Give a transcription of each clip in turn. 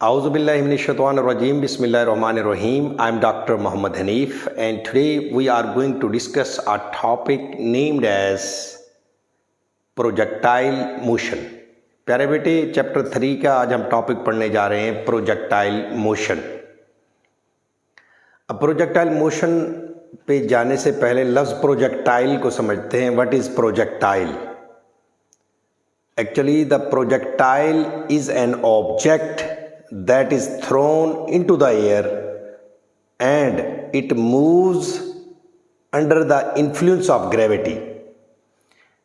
Auzubillahiminash-shaytanir-rajim. Bismillahir-rahmanir-rahim. I'm Dr. Muhammad Hanif, and today we are going to discuss a topic named as projectile motion. प्यारे बेटे, chapter 3 का आज हम topic पढ़ने जा रहे हैं प्रोजेक्टाइल मोशन। अब प्रोजेक्टाइल मोशन पे जाने से पहले लफ्ज़ प्रोजेक्टाइल को समझते हैं। What is projectile? Actually, the projectile is an object that is thrown into the air and it moves under the influence of gravity.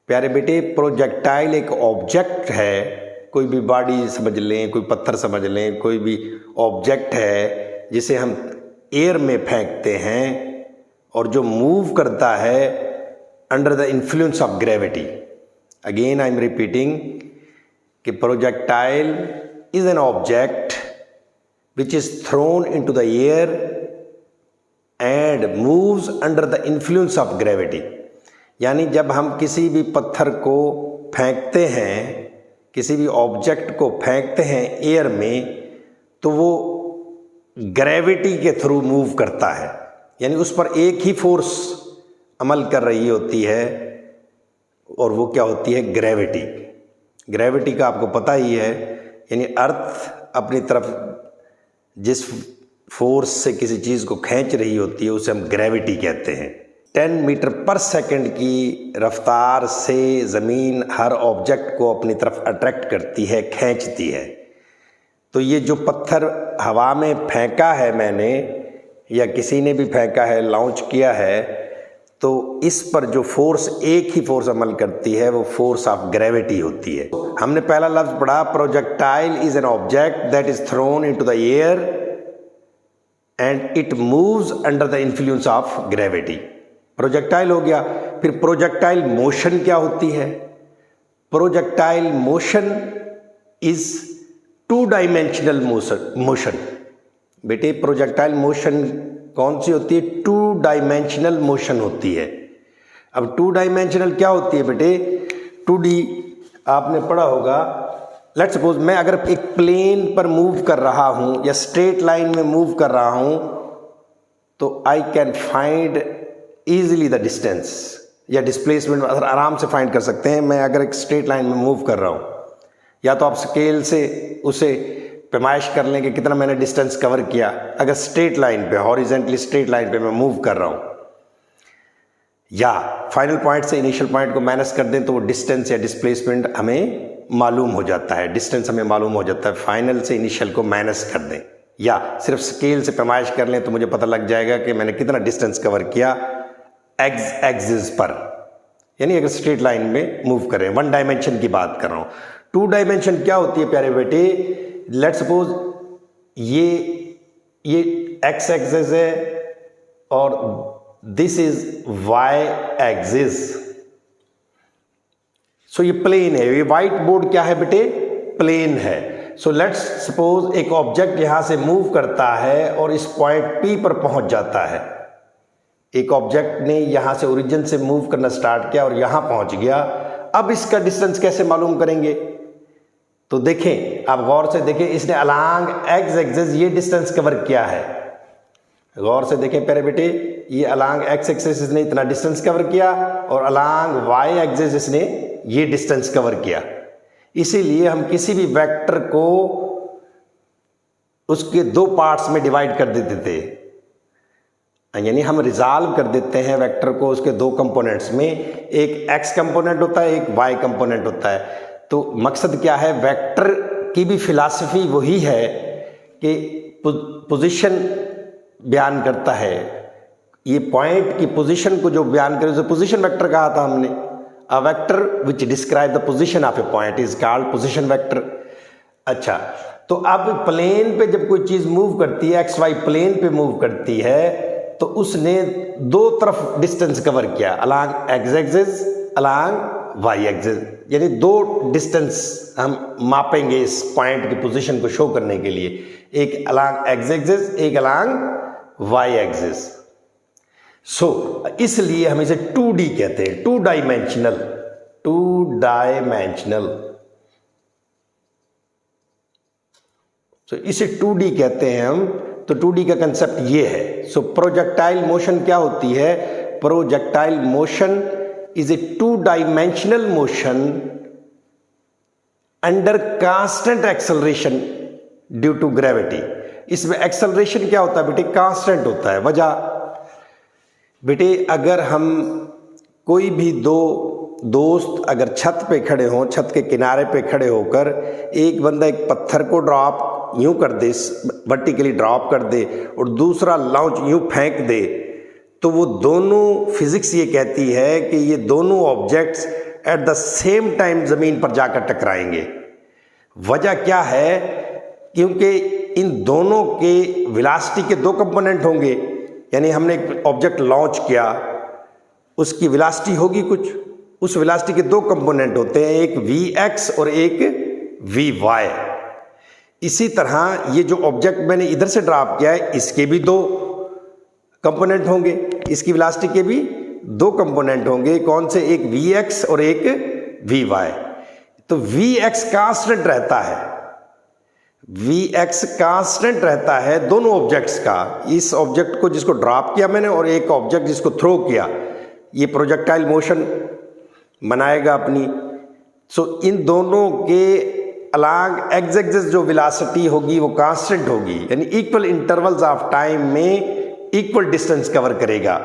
प्यारे बेटे, प्रोजेक्टाइल एक ऑब्जेक्ट है। कोई भी बॉडी समझ लें, कोई पत्थर समझ लें, कोई भी ऑब्जेक्ट है जिसे हम एयर में फेंकते हैं और जो मूव करता है under the influence of gravity. Again, I am repeating कि projectile is an object which is thrown into the air and moves under the influence of gravity. यानी जब हम किसी भी पत्थर को फेंकते हैं, किसी भी ऑब्जेक्ट को फेंकते हैं एयर में, तो वो ग्रेविटी के थ्रू मूव करता है। यानी उस पर एक ही फोर्स अमल कर रही होती है और वो क्या होती है? ग्रेविटी। ग्रेविटी का आपको पता ही है, यानी अर्थ अपनी तरफ जिस फोर्स से किसी चीज़ को खींच रही होती है उसे हम ग्रेविटी कहते हैं। 10 मीटर पर सेकंड की रफ्तार से ज़मीन हर ऑब्जेक्ट को अपनी तरफ अट्रैक्ट करती है, खींचती है। तो ये जो पत्थर हवा में फेंका है मैंने, या किसी ने भी फेंका है, लॉन्च किया है, तो इस पर जो फोर्स, एक ही फोर्स अमल करती है, वो फोर्स ऑफ ग्रेविटी होती है। हमने पहला लफ्ज पढ़ा, projectile is an object that is thrown into the air and it moves under the influence of gravity. Projectile हो गया। फिर प्रोजेक्टाइल मोशन क्या होती है? Projectile motion is 2 dimensional motion. बेटे, प्रोजेक्टाइल मोशन कौन सी होती है? 2 डायमेंशनल मोशन होती है। अब 2 डायमेंशनल क्या होती है बेटे? 2D आपने पढ़ा होगा। लेट्स सपोज मैं अगर एक प्लेन पर मूव कर रहा हूं या स्ट्रेट लाइन में मूव कर रहा हूं, तो I can find easily the distance या डिस्प्लेसमेंट आराम से फाइंड कर सकते हैं। मैं अगर एक स्ट्रेट लाइन में मूव कर रहा हूं, या तो आप स्केल से उसे पैमाइश कर लें कि कितना मैंने डिस्टेंस कवर किया। अगर स्ट्रेट लाइन पे, हॉरिजेंटली स्ट्रेट लाइन पे मैं मूव कर रहा हूं, या फाइनल पॉइंट से इनिशियल पॉइंट को माइनस कर दें, तो वो डिस्टेंस या डिस्प्लेसमेंट हमें मालूम हो जाता है। डिस्टेंस हमें मालूम हो जाता है। फाइनल से इनिशियल को माइनस कर दें, या सिर्फ स्केल से पैमाइश कर लें, तो मुझे पता लग जाएगा कि मैंने कितना डिस्टेंस कवर किया एक्सिस पर। यानी अगर स्ट्रेट लाइन में मूव करें, 1 डायमेंशन की बात कर रहा हूं। 2 डायमेंशन क्या होती है प्यारे बेटे? लेट्स सपोज ये एक्स एक्सिस है और दिस इज वाई एक्सिस। सो ये प्लेन है। ये व्हाइट बोर्ड क्या है बेटे? प्लेन है। सो लेट्स सपोज एक ऑब्जेक्ट यहां से मूव करता है और इस पॉइंट P पर पहुंच जाता है। एक ऑब्जेक्ट ने यहां से ओरिजिन से मूव करना स्टार्ट किया और यहां पहुंच गया। अब इसका डिस्टेंस कैसे मालूम करेंगे? तो देखें, आप गौर से देखें, इसने अलांग एक्स एक्सिस ये डिस्टेंस कवर किया है। गौर से देखें प्यारे बेटे, ये अलांग एक्स एक्सिस इसने इतना डिस्टेंस कवर किया और अलांग वाई एक्सिस इसने ये डिस्टेंस कवर किया। इसीलिए हम किसी भी वेक्टर को उसके 2 पार्ट्स में डिवाइड कर देते थे। यानी हम रिजॉल्व कर देते हैं वेक्टर को उसके 2 कंपोनेंट्स में। एक एक्स कंपोनेंट होता है, एक वाई कंपोनेंट होता है। तो मकसद क्या है? वेक्टर की भी फिलॉसफी वही है कि पोजीशन बयान करता है। ये पॉइंट की पोजीशन को जो बयान करे उसे पोजीशन वेक्टर कहा था हमने। A vector which describe the position of A point is called position vector. अच्छा, तो अब प्लेन पे जब कोई चीज मूव करती है, एक्स वाई प्लेन पे मूव करती है, तो उसने 2 तरफ डिस्टेंस कवर किया, along X axis, along Y axis. यानी 2 डिस्टेंस हम मापेंगे इस पॉइंट की पोजीशन को शो करने के लिए, एक अलांग एक्स एक्सिस, एक अलांग वाई एक्सिस। सो इसलिए हम इसे 2D कहते हैं, 2 डायमेंशनल। सो इसे 2D कहते हैं हम। तो 2D का कंसेप्ट ये है। सो प्रोजेक्टाइल मोशन क्या होती है? Projectile motion is a 2 dimensional motion under constant acceleration due to gravity. इसमें एक्सेलरेशन क्या होता है बेटे? कांस्टेंट होता है। वजह बेटे, अगर हम कोई भी दो दोस्त अगर छत पे खड़े हों, छत के किनारे पे खड़े होकर एक बंदा एक पत्थर को ड्रॉप यूं कर दे, वर्टिकली ड्रॉप कर दे, और दूसरा लॉन्च यूं फेंक दे, तो वो दोनों, फिजिक्स ये कहती है कि ये दोनों objects at the same time जमीन पर जाकर टकराएंगे। वजह क्या है? क्योंकि इन दोनों के वेलोसिटी के 2 कंपोनेंट होंगे। यानी हमने एक ऑब्जेक्ट लॉन्च किया, उसकी वेलोसिटी होगी कुछ, उस वेलोसिटी के 2 कंपोनेंट होते हैं, एक Vx और एक Vy। इसी तरह ये जो ऑब्जेक्ट मैंने इधर से ड्रॉप किया है, इसके भी 2 कंपोनेंट होंगे, इसकी वेलोसिटी के भी 2 कंपोनेंट होंगे। कौन से? एक Vx और एक Vy। तो Vx कांस्टेंट रहता है, Vx कांस्टेंट रहता है दोनों ऑब्जेक्ट्स का। इस ऑब्जेक्ट को जिसको ड्रॉप किया मैंने और एक ऑब्जेक्ट जिसको थ्रो किया, ये प्रोजेक्टाइल मोशन बनाएगा अपनी। सो इन दोनों के अलॉन्ग एक्स एक्सिस जो वेलोसिटी होगी वो कांस्टेंट होगी, यानी इक्वल इंटरवल्स ऑफ टाइम में इक्वल डिस्टेंस कवर करेगा।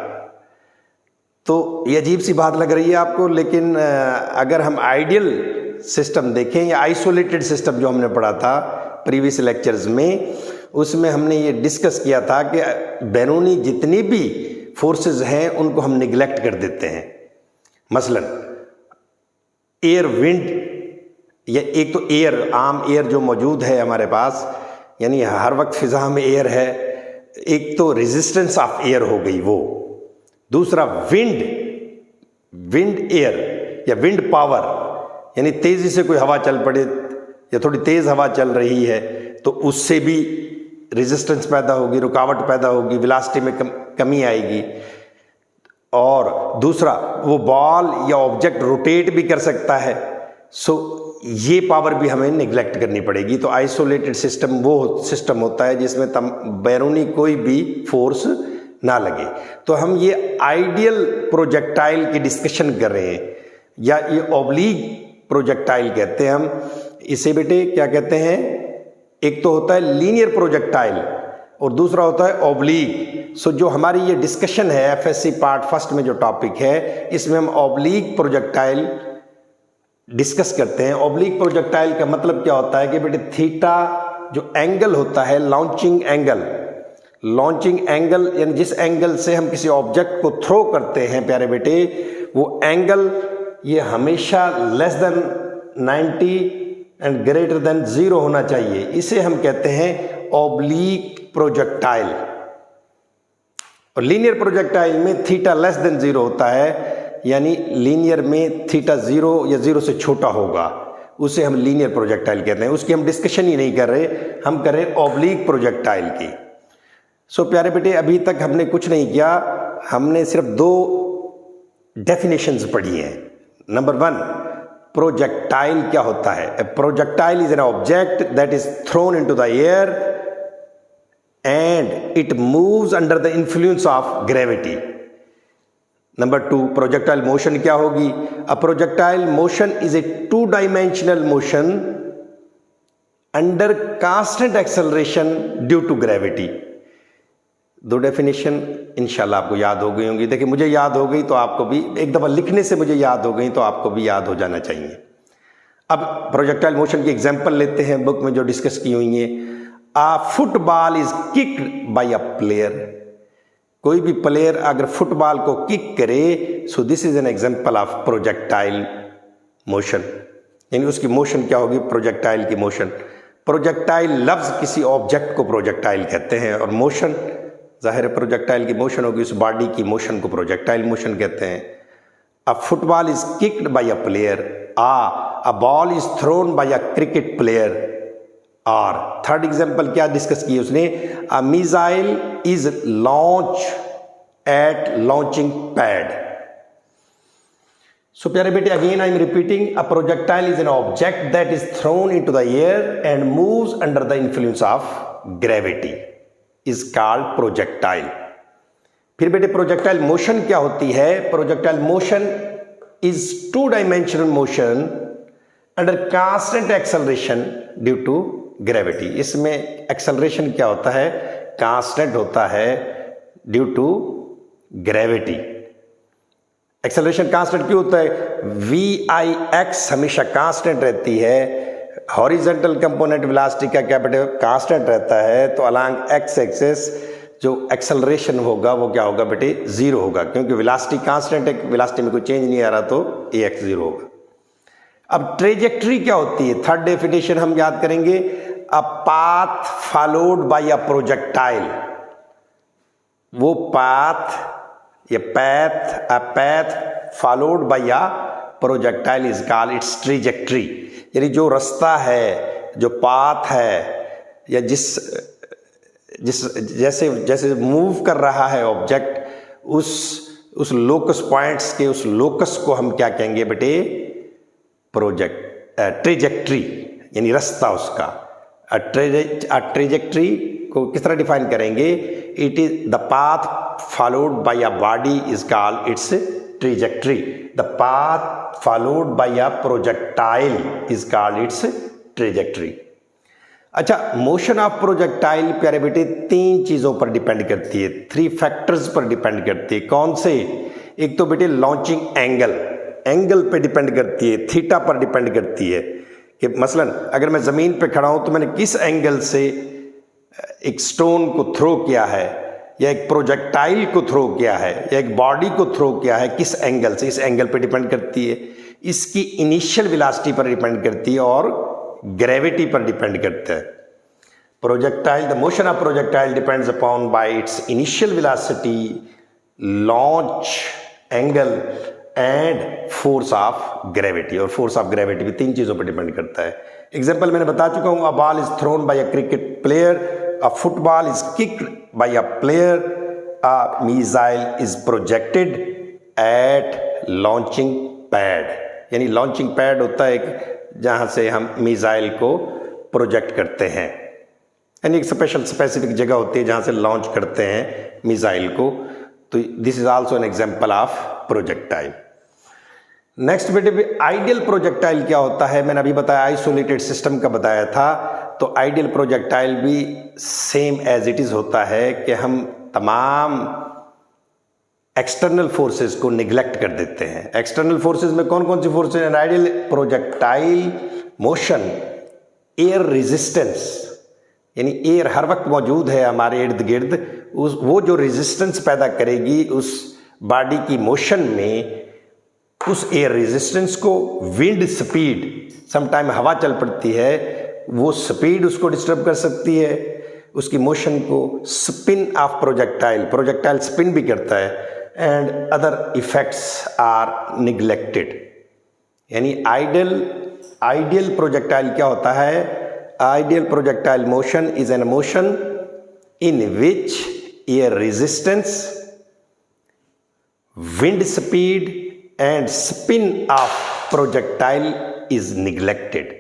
तो ये अजीब सी बात लग रही है आपको, लेकिन अगर हम आइडियल सिस्टम देखें या आइसोलेटेड सिस्टम जो हमने पढ़ा था प्रीवियस लेक्चर्स में, उसमें हमने ये डिस्कस किया था कि बैरूनी जितनी भी फोर्सेस हैं उनको हम निगलेक्ट कर देते हैं। मसलन एयर, विंड, या एक तो एयर, आम एयर जो मौजूद है हमारे पास, यानी हर वक्त फिजा में एयर है, एक तो रेजिस्टेंस ऑफ एयर हो गई वो। दूसरा विंड, विंड एयर या विंड पावर, यानी तेजी से कोई हवा चल पड़े या थोड़ी तेज हवा चल रही है तो उससे भी रेजिस्टेंस पैदा होगी, रुकावट पैदा होगी, वेलोसिटी में कमी आएगी। और दूसरा, वो बॉल या ऑब्जेक्ट रोटेट भी कर सकता है। सो ये पावर भी हमें निगलेक्ट करनी पड़ेगी। तो आइसोलेटेड सिस्टम वो सिस्टम होता है जिसमें बैरूनी कोई भी फोर्स ना लगे। तो हम ये आइडियल प्रोजेक्टाइल की डिस्कशन कर रहे हैं, या ये ऑब्लीक प्रोजेक्टाइल कहते हैं हम इसे बेटे। क्या कहते हैं? एक तो होता है लीनियर प्रोजेक्टाइल और दूसरा होता है ऑब्लीक। सो जो हमारी ये डिस्कशन है एफएससी पार्ट फर्स्ट में जो टॉपिक है, इसमें हम ऑब्लीक प्रोजेक्टाइल डिस्कस करते हैं। ऑब्लीक प्रोजेक्टाइल का मतलब क्या होता है कि बेटे थीटा जो एंगल होता है, लॉन्चिंग एंगल, लॉन्चिंग एंगल यानी जिस एंगल से हम किसी ऑब्जेक्ट को थ्रो करते हैं प्यारे बेटे, वो एंगल ये हमेशा less than 90 and greater than 0 होना चाहिए। इसे हम कहते हैं ऑब्लीक प्रोजेक्टाइल। और लीनियर प्रोजेक्टाइल में थीटा लेस देन 0 होता है, यानी लीनियर में थीटा 0 या 0 से छोटा होगा, उसे हम लीनियर प्रोजेक्टाइल कहते हैं। उसकी हम डिस्कशन ही नहीं कर रहे, हम कर रहे ऑब्लीक प्रोजेक्टाइल की। सो प्यारे बेटे, अभी तक हमने कुछ नहीं किया, हमने सिर्फ 2 डेफिनेशंस पढ़ी हैं। नंबर 1, प्रोजेक्टाइल क्या होता है? A projectile is an object that is thrown into the air and it moves under the influence of gravity. Number 2, projectile motion क्या होगी? A projectile motion is a 2 dimensional motion under constant acceleration due to gravity. 2 definition इंशाल्लाह आपको याद हो गई होंगी। देखिए, मुझे याद हो गई तो आपको भी, एक दफ़ा लिखने से मुझे याद हो गई तो आपको भी याद हो जाना चाहिए। अब प्रोजेक्टाइल मोशन की एग्जांपल लेते हैं बुक में जो डिस्कस की हुई है। A football is kicked by a player. कोई भी प्लेयर अगर फुटबॉल को किक करे, so this is an example of projectile motion, यानी उसकी मोशन क्या होगी? प्रोजेक्टाइल की मोशन। प्रोजेक्टाइल लफ्ज किसी ऑब्जेक्ट को प्रोजेक्टाइल कहते हैं, और मोशन जाहिर है प्रोजेक्टाइल की मोशन होगी, उस बॉडी की मोशन को प्रोजेक्टाइल मोशन कहते हैं। A football is kicked by a player, a ball is thrown by a cricket player. और थर्ड एग्जांपल क्या डिस्कस की उसने? A missile is launch at launching pad. So प्यारे बेटे, again I am repeating, a projectile is an object that is thrown into the air and moves under the influence of gravity is called projectile. फिर बेटे projectile motion क्या होती है? Projectile motion is two dimensional motion under constant acceleration due to gravity. इसमें acceleration क्या होता है? Constant होता है due to gravity. Acceleration constant क्यों होता है? VIX हमेशा कांस्टेंट रहती है. हॉरिजॉन्टल कंपोनेंट वेलोसिटी का कैपिटल कांस्टेंट रहता है, तो अलोंग एक्स एक्सिस जो एक्सेलरेशन होगा वो क्या होगा बेटे? जीरो होगा, क्योंकि वेलोसिटी कांस्टेंट है, वेलोसिटी में कोई चेंज नहीं आ रहा, तो AX जीरो होगा. अब ट्रेजेक्ट्री क्या होती है? थर्ड डेफिनेशन हम याद करेंगे, a path followed by a projectile. वो पाथ या path, a path followed by a projectile is called its trajectory. यानी जो रास्ता है, जो पाथ है, या जैसे जैसे मूव कर रहा है ऑब्जेक्ट, उस लोकस पॉइंट्स के उस लोकस को हम क्या कहेंगे बेटे? ट्रेजेक्ट्री, यानी रास्ता उसका. ट्रेजेक्ट्री को किस तरह डिफाइन करेंगे? It is the path followed by a body is called its trajectory. The path followed by a projectile is called its trajectory. अच्छा, मोशन ऑफ प्रोजेक्टाइल प्यारे बेटे 3 चीजों पर डिपेंड करती है, 3 फैक्टर्स पर डिपेंड करती है. कौन से? एक तो बेटे लॉन्चिंग एंगल पे डिपेंड करती है, थीटा पर डिपेंड करती है. कि मसलन अगर मैं ज़मीन पे खड़ा हूं तो मैंने किस एंगल से एक स्टोन को थ्रो किया है, या एक प्रोजेक्टाइल को थ्रो किया है, या एक बॉडी को थ्रो किया है, किस एंगल से, इस एंगल पे डिपेंड करती है. इसकी इनिशियल वेलोसिटी पर डिपेंड करती है और ग्रेविटी पर डिपेंड करता है. Projectile, the motion of projectile depends upon bye it's initial velocity, launch angle and force of gravity. और फोर्स ऑफ ग्रेविटी भी 3 चीजों पर डिपेंड करता है. एग्जांपल मैंने बता चुका हूं, a ball is thrown by a cricket player, a football is kicked by a player, a missile is projected at launching pad. यानी लॉन्चिंग पैड होता है एक, जहां से हम मिसाइल को प्रोजेक्ट करते हैं. यानी एक स्पेसिफिक जगह होती है जहां से लॉन्च करते हैं मिसाइल को. तो this is also an example of projectile. Next बेटे, आइडियल प्रोजेक्टाइल क्या होता है? मैंने अभी बताया, आइसोलेटेड सिस्टम का बताया था. तो आइडियल प्रोजेक्टाइल भी सेम एज इट इज होता है कि हम तमाम एक्सटर्नल फोर्सेस को निग्लेक्ट कर देते हैं. एक्सटर्नल फोर्सेस में कौन कौन सी फोर्सेस हैं? Ideal projectile motion, air resistance, यानी एयर हर वक्त मौजूद है हमारे इर्द गिर्द, वो जो रेजिस्टेंस पैदा करेगी उस बॉडी की मोशन में, उस एयर रेजिस्टेंस को विंड स्पीड, समटाइम हवा चल पड़ती है, वो स्पीड उसको डिस्टर्ब कर सकती है, उसकी मोशन को. स्पिन ऑफ प्रोजेक्टाइल स्पिन भी करता है, and other effects are neglected. यानी आइडियल प्रोजेक्टाइल क्या होता है? Ideal projectile motion is an motion in which air resistance, wind speed and spin of projectile is neglected.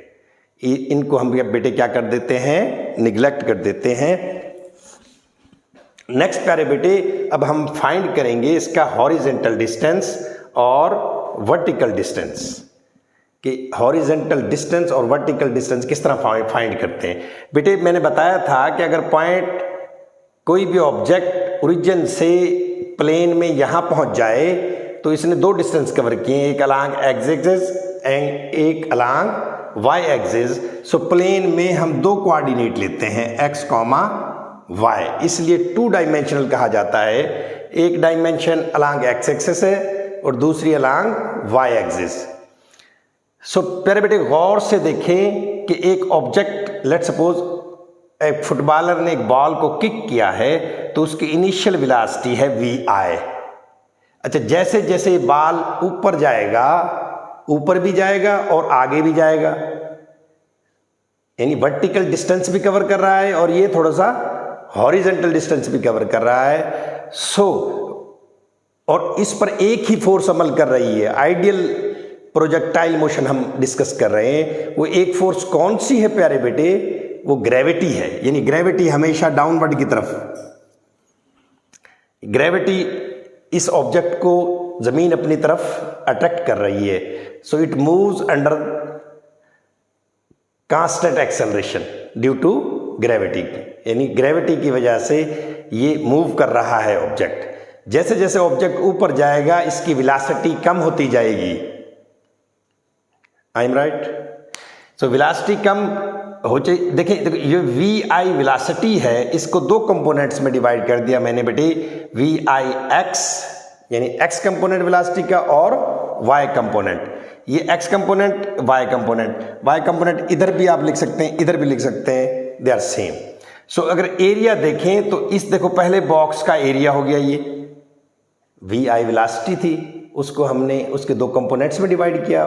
इनको हम बेटे क्या कर देते हैं? निग्लेक्ट कर देते हैं. नेक्स्ट प्यारे बेटे, अब हम फाइंड करेंगे इसका हॉरिजेंटल डिस्टेंस और वर्टिकल डिस्टेंस. कि हॉरिजेंटल डिस्टेंस और वर्टिकल डिस्टेंस किस तरह फाइंड करते हैं. बेटे मैंने बताया था कि अगर पॉइंट, कोई भी ऑब्जेक्ट ओरिजिन से प्लेन में यहां पहुंच जाए तो इसने 2 डिस्टेंस कवर किए, एक अलोंग एक्स एक्सिस एंड एक along Y axis. So plane में हम 2 कोऑर्डिनेट लेते हैं, x, y. इसलिए 2 डायमेंशनल कहा जाता है. एक डायमेंशन अलोंग एक्स एक्सिस है और दूसरी अलोंग वाई एक्सिस. सो प्यारे बेटे गौर से देखें कि एक ऑब्जेक्ट, लेट सपोज एक फुटबॉलर ने एक बॉल को किक किया है, तो उसकी इनिशियल वेलोसिटी है VI. अच्छा, जैसे जैसे बॉल ऊपर जाएगा, ऊपर भी जाएगा और आगे भी जाएगा, यानी वर्टिकल डिस्टेंस भी कवर कर रहा है और ये थोड़ा सा हॉरिजेंटल डिस्टेंस भी कवर कर रहा है. सो और इस पर एक ही फोर्स अमल कर रही है. आइडियल प्रोजेक्टाइल मोशन हम डिस्कस कर रहे हैं, वो एक फोर्स कौन सी है प्यारे बेटे? वो ग्रेविटी है। यानी ग्रेविटी हमेशा डाउनवर्ड की तरफ, ग्रेविटी इस ऑब्जेक्ट को जमीन अपनी तरफ अट्रैक्ट कर रही है। So it moves under constant acceleration due to gravity. यानी ग्रेविटी की वजह से ये मूव कर रहा है ऑब्जेक्ट। जैसे जैसे ऑब्जेक्ट ऊपर जाएगा इसकी वेलोसिटी कम होती जाएगी। I am right? So velocity कम हो चाहिए। देखिए ये वी आई वेलोसिटी है, इसको दो कंपोनेंट्स में डिवाइड कर दिया मैंने बेटे, वी आई एक्स यानी एक्स कंपोनेंट वेलोसिटी का और वाई कंपोनेंट। ये X component, Y component. Y component इधर भी आप लिख सकते हैं, इधर भी लिख सकते हैं, दे आर सेम। सो अगर एरिया देखें तो इस देखो पहले बॉक्स का एरिया हो गया, ये वी आई वेलोसिटी थी, उसको हमने उसके दो कंपोनेंट्स में डिवाइड किया,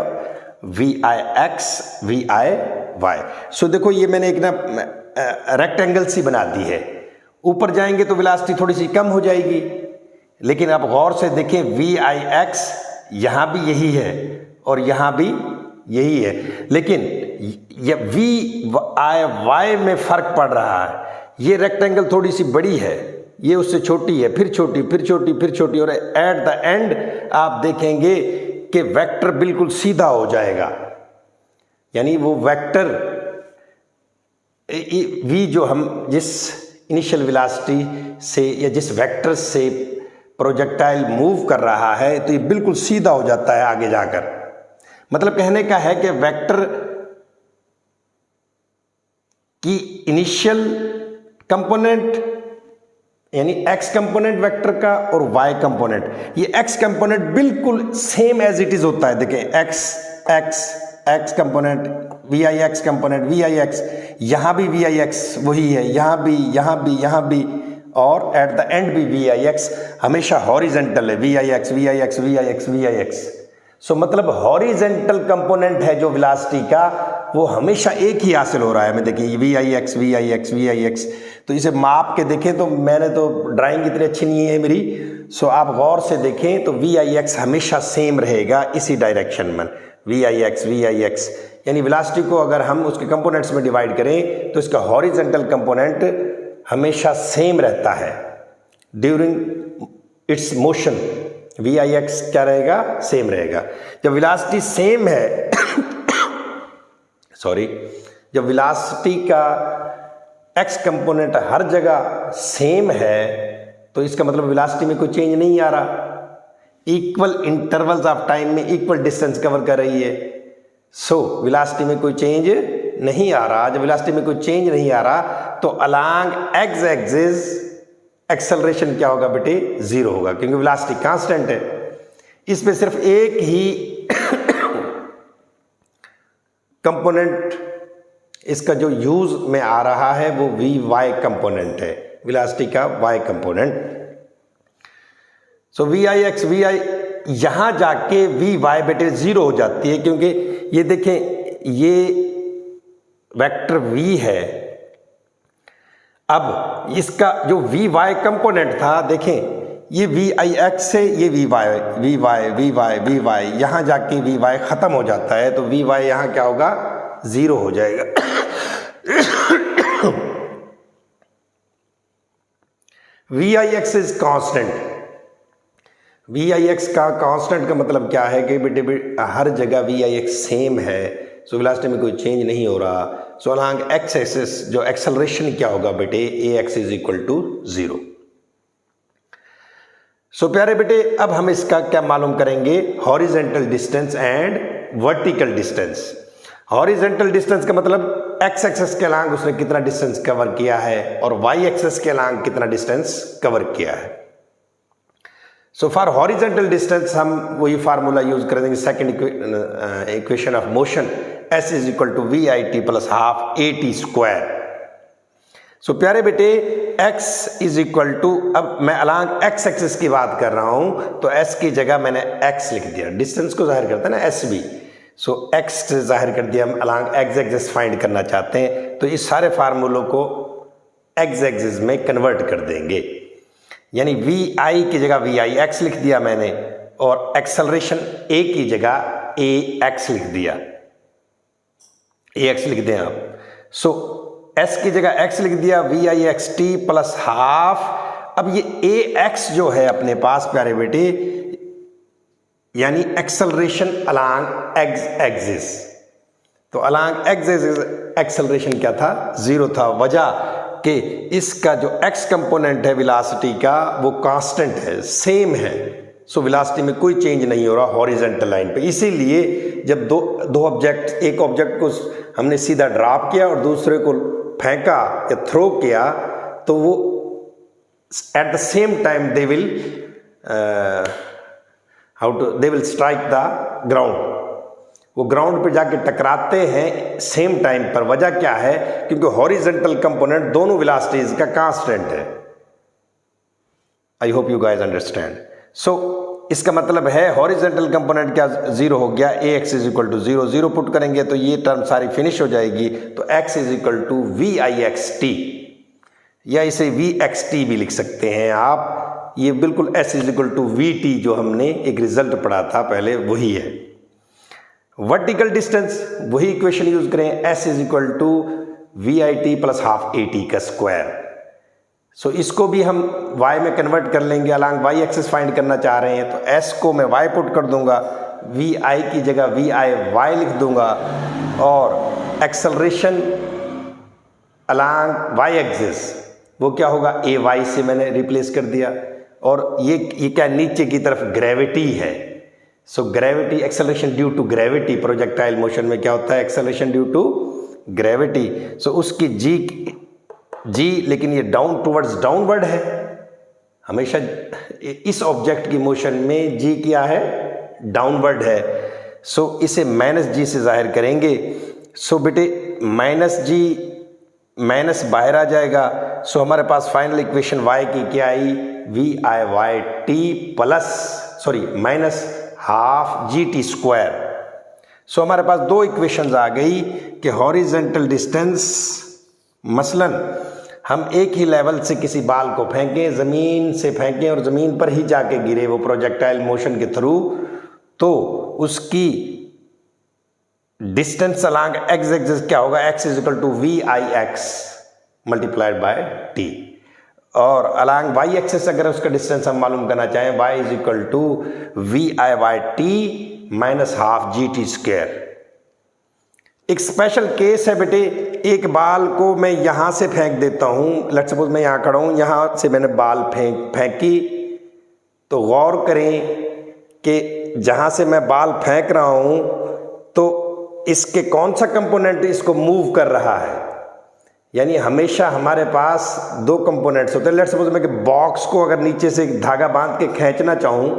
V I X, V I Y. So देखो ये मैंने एक ना रेक्टेंगल सी बना दी है। ऊपर जाएंगे तो वेलोसिटी थोड़ी सी कम हो जाएगी, लेकिन आप गौर से देखें वी आई एक्स यहां भी यही है और यहां भी यही है, लेकिन ये वी आई वाई में फर्क पड़ रहा है। ये रेक्टेंगल थोड़ी सी बड़ी है, ये उससे छोटी है, फिर छोटी, फिर छोटी, फिर छोटी, और एट द एंड आप देखेंगे कि वेक्टर बिल्कुल सीधा हो जाएगा। यानी वो वेक्टर वी जो हम जिस इनिशियल वेलोसिटी से या जिस वेक्टर से प्रोजेक्टाइल मूव कर रहा है तो ये बिल्कुल सीधा हो जाता है आगे जाकर। मतलब कहने का है कि वेक्टर की इनिशियल कंपोनेंट यानी एक्स कंपोनेंट वेक्टर का और वाई कंपोनेंट, ये एक्स कंपोनेंट बिल्कुल सेम एज इट इज होता है। देखें X X X component, V I X component, V I X, यहां भी वी आई एक्स वही है, यहां भी, यहां भी, यहां भी, और एट द एंड भी वी आई एक्स हमेशा हॉरिजेंटल है, V I X, V I X, V I X, V I X. So मतलब हॉरिजेंटल कंपोनेंट है जो वेलोसिटी का, वो हमेशा एक ही हासिल हो रहा है। मैं देखिए V I X, V I X, V I X. तो इसे माप के देखें तो मैंने तो ड्राइंग इतनी अच्छी नहीं है मेरी, सो आप गौर से देखें तो वी आई एक्स हमेशा सेम रहेगा इसी डायरेक्शन में, V I X, V I X. यानी वेलोसिटी को अगर हम उसके कंपोनेंट्स में डिवाइड करें तो इसका हॉरिजेंटल कंपोनेंट हमेशा सेम रहता है during its motion. V I X क्या रहेगा? सेम रहेगा। जब वेलोसिटी सेम है सॉरी, जब वेलोसिटी का एक्स कंपोनेंट हर जगह सेम है तो इसका मतलब वेलोसिटी में कोई चेंज नहीं आ रहा, इक्वल इंटरवल्स ऑफ टाइम में इक्वल डिस्टेंस कवर कर रही है। सो वेलोसिटी में कोई चेंज नहीं आ रहा। जब वेलोसिटी में कोई चेंज नहीं आ रहा तो अलोंग एक्स एक्सिस एक्सेलरेशन क्या होगा बेटे? जीरो होगा, क्योंकि वेलोसिटी कांस्टेंट है। इसमें सिर्फ एक ही कंपोनेंट इसका जो यूज में आ रहा है वो वी वाई कंपोनेंट है, वेलोसिटी का Y component. So V I X, V I, यहां जाके वी वाई बेटे जीरो हो जाती है, क्योंकि ये देखें ये वेक्टर वी है। अब इसका जो वी वाई कंपोनेंट था, देखें ये वी आई एक्स है, ये V Y, V Y, V Y, V Y, यहां जाके वी वाई खत्म हो जाता है तो वी वाई यहां क्या होगा? जीरो हो जाएगा। V I X is constant. V I X का कांस्टेंट का मतलब क्या है कि बेटे हर जगह वी आई एक्स सेम है, सो वेलोसिटी में कोई चेंज नहीं हो रहा। सो अलोंग एक्स एक्सिस जो एक्सेलरेशन क्या होगा बेटे? A X is equal to zero. So प्यारे बेटे अब हम इसका क्या मालूम करेंगे? Horizontal distance and vertical distance. Horizontal distance का मतलब एक्स एक्सिस के अलोंग उसने कितना डिस्टेंस कवर किया है और वाई एक्सिस के अलोंग कितना डिस्टेंस कवर किया है। सो फॉर हॉरिजेंटल डिस्टेंस हम वही फार्मूला यूज कर देंगे, second equation of motion, S is equal to V I T plus half A T square. So प्यारे बेटे x इज इक्वल टू, अब मैं अलोंग एक्स एक्सिस की बात कर रहा हूं तो s की जगह मैंने x लिख दिया, डिस्टेंस को जाहिर करता है ना एस बी। सो x से जाहिर कर दिया, हम अलोंग एक्स एक्सिस फाइंड करना चाहते हैं तो इस सारे फार्मूलों को एक्स एक्सिस में कन्वर्ट कर देंगे। यानी वी आई की जगह वी आई एक्स लिख दिया मैंने और एक्सेलरेशन ए की जगह ए एक्स लिख दिया, ए एक्स लिख दें आप। सो एस की जगह एक्स लिख दिया, V I X T plus half. अब ये ए एक्स जो है अपने पास प्यारे बेटे, यानी एक्सेलरेशन अलोंग एक्स एक्सिस। तो अलोंग एक्स एक्सिस एक्सेलरेशन क्या था? जीरो था। वजह कि इसका जो एक्स कंपोनेंट है वेलोसिटी का वो कांस्टेंट है, सेम है। सो वेलोसिटी में कोई चेंज नहीं हो रहा हॉरिजॉन्टल लाइन पे। इसीलिए जब दो ऑब्जेक्ट, एक ऑब्जेक्ट को हमने सीधा ड्रॉप किया और दूसरे को फेंका या थ्रो किया, तो वो at the same time they will strike the ground. वो ग्राउंड पे जाके टकराते हैं सेम टाइम पर। वजह क्या है? क्योंकि हॉरिजॉन्टल कंपोनेंट दोनों वेलोसिटीज का कांस्टेंट है। I hope you guys understand. So इसका मतलब है हॉरिजॉन्टल कंपोनेंट क्या जीरो हो गया, A X is equal to zero. Zero put करेंगे तो ये टर्म सारी फिनिश हो जाएगी। तो X is equal to V I X T, या इसे वी एक्स टी भी लिख सकते हैं आप। ये बिल्कुल S is equal to V T जो हमने एक रिजल्ट पढ़ा था पहले, वही है। वर्टिकल डिस्टेंस वही इक्वेशन यूज करें, S is equal to V I T plus half A T का स्क्वायर। सो इसको भी हम y में कन्वर्ट कर लेंगे, अलोंग y एक्सिस फाइंड करना चाह रहे हैं। तो s को मैं y पुट कर दूंगा, वी आई की जगह वी आई वाई लिख दूंगा, और एक्सेलरेशन अलोंग y एक्सिस वो क्या होगा, ए वाई से मैंने रिप्लेस कर दिया। और ये क्या नीचे की तरफ ग्रेविटी है। So gravity, acceleration due to gravity, projectile motion में क्या होता है, acceleration due to gravity. So उसकी जी, लेकिन ये डाउन टुवर्ड्स डाउनवर्ड है। हमेशा इस ऑब्जेक्ट की मोशन में जी क्या है, डाउनवर्ड है। सो इसे माइनस जी से जाहिर करेंगे। सो बेटे माइनस जी, माइनस बाहर आ जाएगा। सो हमारे पास फाइनल इक्वेशन y की क्या आई, V I Y T plus minus half G T square. So हमारे पास दो इक्वेशंस आ गई कि हॉरिजॉन्टल डिस्टेंस, मसलन हम एक ही लेवल से किसी बाल को फेंकें, ज़मीन से फेंकें और ज़मीन पर ही जाके गिरे वो प्रोजेक्टाइल मोशन के थ्रू, तो उसकी डिस्टेंस अलोंग एक्स एक्सिस क्या होगा, X is equal to V I X multiplied by T. और अलोंग वाई एक्सिस अगर उसका डिस्टेंस हम मालूम करना चाहें, Y is equal to V I Y T minus half G T square. एक स्पेशल केस है बेटे, एक बाल को मैं यहां से फेंक देता हूं। लेट्स सपोज मैं यहां खड़ा हूं, यहां से मैंने बाल फेंकी, तो गौर करें कि जहां से मैं बाल फेंक रहा हूं तो इसके कौन सा कंपोनेंट इसको मूव कर रहा है। यानी हमेशा हमारे पास दो कंपोनेंट्स होते हैं। लेट्स सपोज मैं बॉक्स को अगर नीचे से धागा बांध के खींचना चाहूं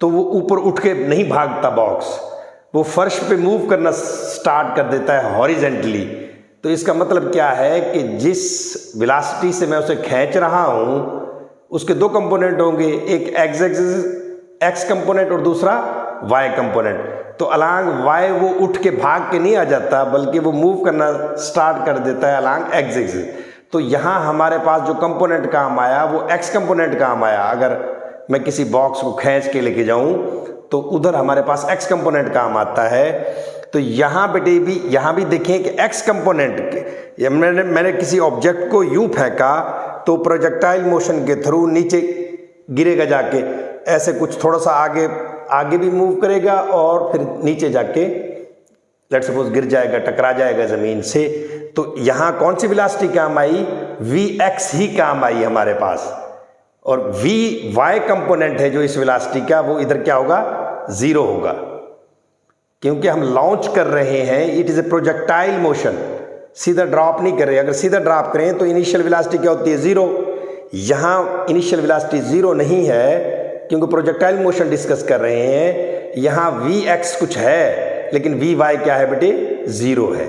तो वो ऊपर उठ के नहीं भागता, बॉक्स वो फर्श पे मूव करना स्टार्ट कर देता है हॉरिजेंटली। तो इसका मतलब क्या है कि जिस वेलोसिटी से मैं उसे खींच रहा हूं उसके दो कंपोनेंट होंगे, एक एक्स कंपोनेंट और दूसरा वाई कंपोनेंट। तो अलोंग वाई वो उठ के भाग के नहीं आ जाता, बल्कि वो मूव करना स्टार्ट कर देता है अलोंग एक्स एक्सिस। तो यहाँ हमारे पास जो कंपोनेंट काम आया वो एक्स कंपोनेंट काम आया। अगर मैं किसी बॉक्स को खींच के लेके जाऊं तो उधर हमारे पास एक्स कंपोनेंट काम आता है। तो यहाँ बेटे भी, यहाँ भी देखें कि एक्स कंपोनेंट, मैंने किसी ऑब्जेक्ट को यूं फेंका तो प्रोजेक्टाइल मोशन के थ्रू नीचे गिरेगा, जाके ऐसे कुछ थोड़ा सा आगे भी मूव करेगा और फिर नीचे जाके लेट्स सपोज गिर जाएगा, टकरा जाएगा ज़मीन से। तो यहाँ कौन सी वेलोसिटी काम आई, वी एक्स ही काम आई हमारे पास। और वी वाई कंपोनेंट है जो इस वेलोसिटी का, वो इधर क्या होगा, जीरो होगा, क्योंकि हम लॉन्च कर रहे हैं। It is a projectile motion, सीधा ड्रॉप नहीं कर रहे। अगर सीधा ड्रॉप करें तो इनिशियल वेलोसिटी क्या होती है, जीरो। यहाँ इनिशियल वेलोसिटी जीरो नहीं है क्योंकि प्रोजेक्टाइल मोशन डिस्कस कर रहे हैं। यहाँ वी एक्स कुछ है लेकिन वी वाई क्या है बेटे, जीरो है।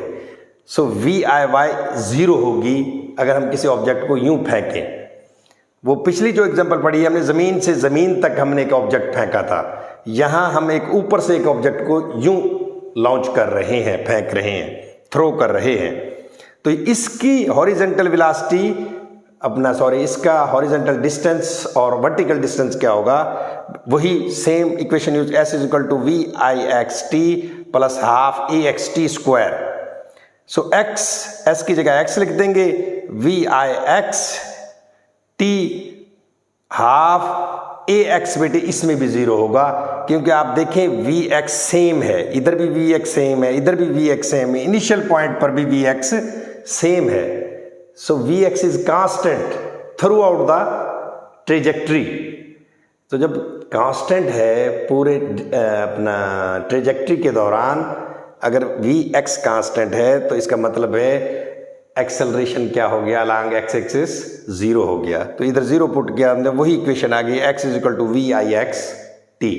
So V I Y zero होगी अगर हम किसी ऑब्जेक्ट को यूं फेंकें। वो पिछली जो एग्जांपल पढ़ी है हमने, ज़मीन से ज़मीन तक हमने एक ऑब्जेक्ट फेंका था। यहाँ हम एक ऊपर से एक ऑब्जेक्ट को यूं लॉन्च कर रहे हैं, फेंक रहे हैं, थ्रो कर रहे हैं। तो इसकी हॉरिजॉन्टल वेलोसिटी इसका हॉरिजेंटल डिस्टेंस और वर्टिकल डिस्टेंस क्या होगा, वही same equation use, s is equal to V I X T plus half A X T square. So x, s की जगह x लिख देंगे, V I X T half A X, बेटे इसमें भी जीरो होगा क्योंकि आप देखें वी एक्स सेम है, इधर भी वी एक्स सेम है, इधर भी वी एक्स सेम है, इनिशियल पॉइंट पर भी वी एक्स सेम है। So V X is constant throughout the trajectory. तो जब कांस्टेंट है पूरे अपना ट्रेजेक्ट्री के दौरान, अगर वी एक्स कांस्टेंट है तो इसका मतलब है एक्सेलरेशन क्या हो गया, अलॉन्ग एक्स एक्सिस जीरो हो गया। तो इधर जीरो पुट किया हमने, वही इक्वेशन आ गई, x is equal to V I X T.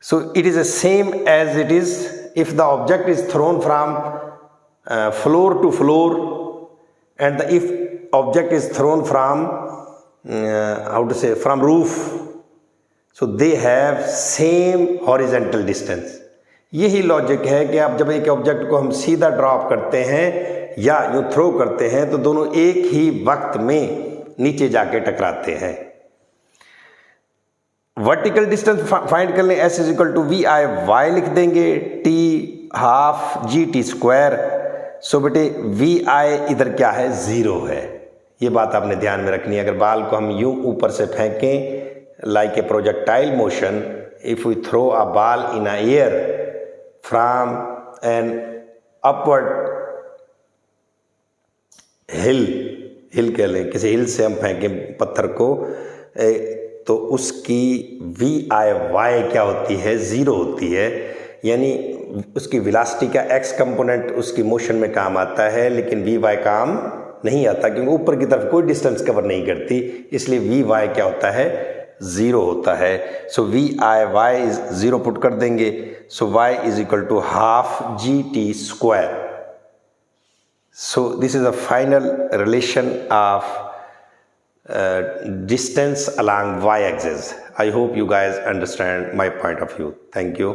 So it is the same as it is if the object is thrown from floor to floor and if object is thrown from how to say from roof, so they have same horizontal distance. यही logic है कि आप जब एक object को हम सीधा drop करते हैं या यूँ थ्रो करते हैं तो दोनों एक ही वक्त में नीचे जाके टकराते हैं। वर्टिकल डिस्टेंस फाइंड कर लें, s is equal to V I Y लिख देंगे, t half G T square. So बेटे वी आई इधर क्या है, जीरो है, ये बात आपने ध्यान में रखनी है। अगर बाल को हम यूं ऊपर से फेंकें like a projectile motion, if we throw a ball in a air from an upward hill कह लें, किसी हिल से हम फेंकें पत्थर को, तो उसकी वी आई वाई क्या होती है, ज़ीरो होती है। यानी उसकी वेलोसिटी का एक्स कंपोनेंट उसकी मोशन में काम आता है, लेकिन वी वाई काम नहीं आता क्योंकि ऊपर की तरफ कोई डिस्टेंस कवर नहीं करती, इसलिए वी वाई क्या होता है, ज़ीरो होता है। So V I Y is zero put कर देंगे। So Y is equal to half G T square. So this is a final relation of distance along y-axis. I hope you guys understand my point of view. Thank you.